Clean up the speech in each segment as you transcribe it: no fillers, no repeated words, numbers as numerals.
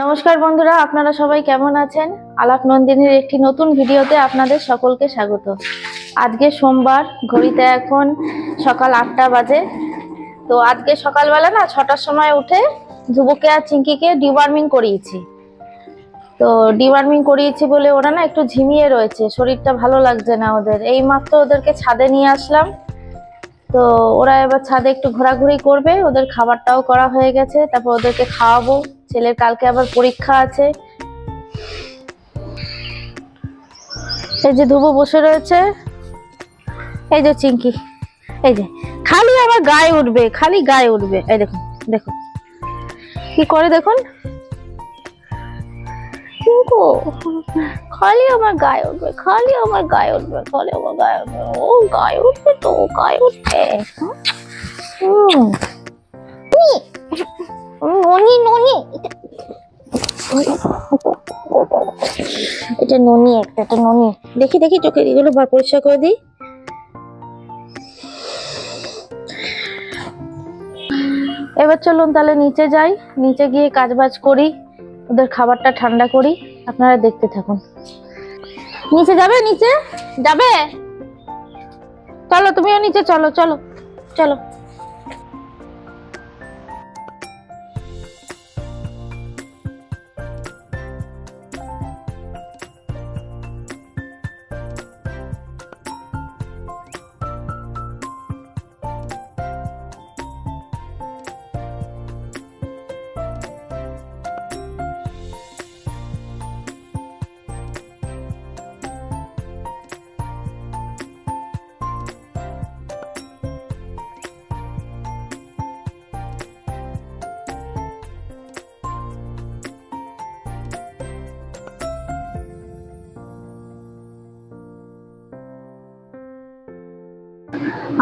নমস্কার বন্ধুরা, আপনারা সবাই কেমন আছেন? আলাপ নন্দিনীর একটি নতুন ভিডিওতে আপনাদের সকলকে স্বাগত। আজকে সোমবার, ঘড়িতে এখন সকাল 8টা বাজে। তো আজকে সকালবেলা না 6টার সময় উঠে ধ্রুবকে আর চিঙ্কিকে ডিওয়ার্মিং করিয়েছি। তো ডিওয়ার্মিং করিয়েছি বলে ওরা না একটু ঝিমিয়ে রয়েছে, শরীরটা ভালো লাগছে না ওদের। এইমাত্র ওদেরকে ছাদে নিয়ে আসলাম। তো ওরা এবার ছাদে একটু ঘোরাঘুরি করবে, ওদের খাবারটাও করা হয়ে গেছে, তারপর ওদেরকে খাওয়াবো। ছেলের কালকে আবার পরীক্ষা আছে। এই যে ধ্রুব বসে রয়েছে, এই যে চিঙ্কি, এই যে খালি আমার গায়ে উঠবে, খালি গায়ে উঠবে। এই দেখুন দেখুন কি করে, দেখুন খালি আমার গায়ে উঠবে, খালি আমার গায়ে উঠবে, খালি আমার গায়ে উঠবে। ও গায়ে উঠবে, তো গায়ে উঠবে। ননি ননি, এটা ননি, একটা ননি। দেখি দেখি চোখে এগুলো পরিষ্কার করে দিই। এবার চলুন তাহলে নিচে যাই, নিচে গিয়ে কাজবাজ করি, ওদের খাবারটা ঠান্ডা করি। আপনারা দেখতে থাকুন। নিচে যাবে? নিচে যাবে? চলো, তুমিও নিচে চলো, চলো চলো।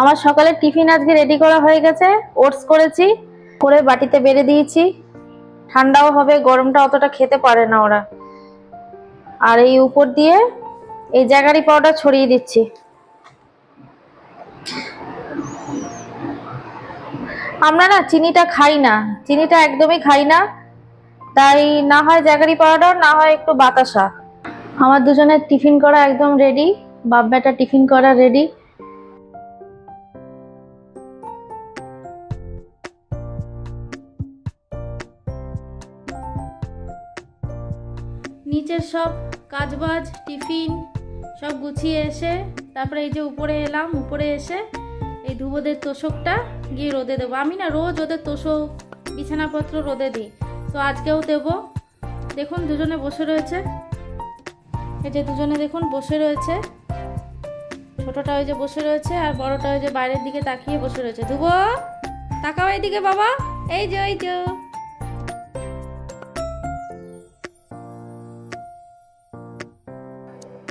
আমার সকালের টিফিন আজকে রেডি করা হয়ে গেছে। ওটস করেছি, করে বাটিতে বেড়ে দিয়েছি। ঠান্ডাও হবে, গরমটা অতটা খেতে পারে না ওরা। আর এই উপর দিয়ে এই জ্যাগারি পাউডার ছড়িয়ে দিচ্ছি। আমরা না চিনিটা খাই না, চিনিটা একদমই খাই না, তাই না হয় জ্যাগারি পাউডার, না হয় একটু বাতাসা। আমার দুজনের টিফিন করা একদম রেডি, বাপ বেটা টিফিন করা রেডি। নিচের সব কাজবাজ টিফিন সব গুছিয়ে এসে তারপরে এই যে উপরে এলাম। উপরে এসে এই ধ্রুবদের তোষকটা গিয়ে রোদে দেবো। আমি না রোজ ওদের তোষক বিছানাপত্র রোদে দিই, তো আজকেও দেব। দেখুন দুজনে বসে রয়েছে, এই যে দুজনে দেখুন বসে রয়েছে। ছোটটা ওই যে বসে রয়েছে, আর বড়টা ওই যে বাইরের দিকে তাকিয়ে বসে রয়েছে। ধ্রুব তাকাও এইদিকে বাবা, এই যে ওই যে।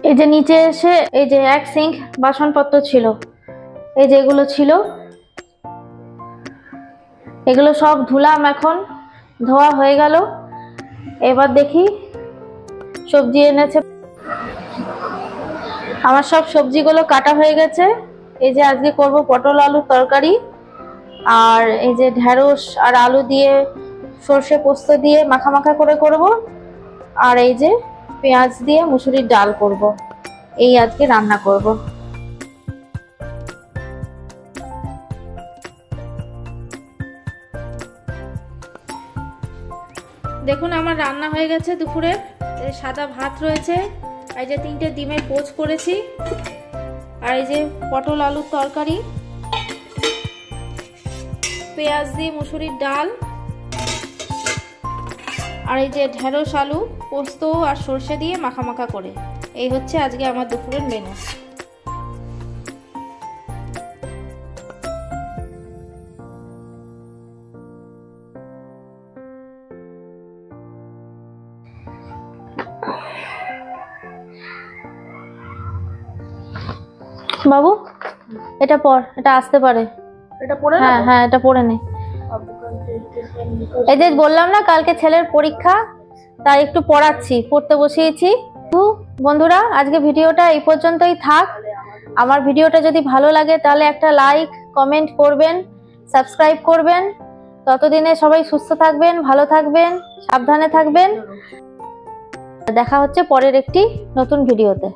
এই যে নিচে এসে এই যে এক সিঙ্ক বাসনপত্র ছিল, এই যে এগুলো ছিল, এগুলো সব ধুলাম। এখন ধোয়া হয়ে গেল। এবার দেখি সবজি এনেছে। আমার সব সবজিগুলো কাটা হয়ে গেছে। এই যে আজকে করব পটল আলুর তরকারি, আর এই যে ঢেঁড়স আর আলু দিয়ে সর্ষে পোস্ত দিয়ে মাখা মাখা করে করব, আর এই যে পেঁয়াজ দিয়ে মুসুরির ডাল করব। এই আজকে রান্না করব। দেখুন আমার রান্না হয়ে গেছে। দুপুরে সাদা ভাত রয়েছে, এই যে 3টে ডিমের পোচ করেছি, আর এই যে পটল আলুর তরকারি, পেঁয়াজ দিয়ে মুসুরির ডাল, আর এই যে ঢেঁড়স আলু পোস্ত আর সর্ষে দিয়ে মাখা মাখা করে। এই হচ্ছে আজকে আমার দুপুরের মেনু। বাবু এটা পর, এটা আসতে পারে, এটা পড়ে। হ্যাঁ হ্যাঁ, এটা পড়ে নে। এই যে বললাম না কালকে ছেলের পরীক্ষা, তাই একটু পড়াচ্ছি, পড়তে বসিয়েছি। বন্ধুরা আজকে ভিডিওটা এই পর্যন্তই থাক। আমার ভিডিওটা যদি ভালো লাগে তাহলে একটা লাইক কমেন্ট করবেন, সাবস্ক্রাইব করবেন, ততদিনে সবাই সুস্থ থাকবেন, ভালো থাকবেন, সাবধানে থাকবেন। দেখা হচ্ছে পরের একটি নতুন ভিডিওতে।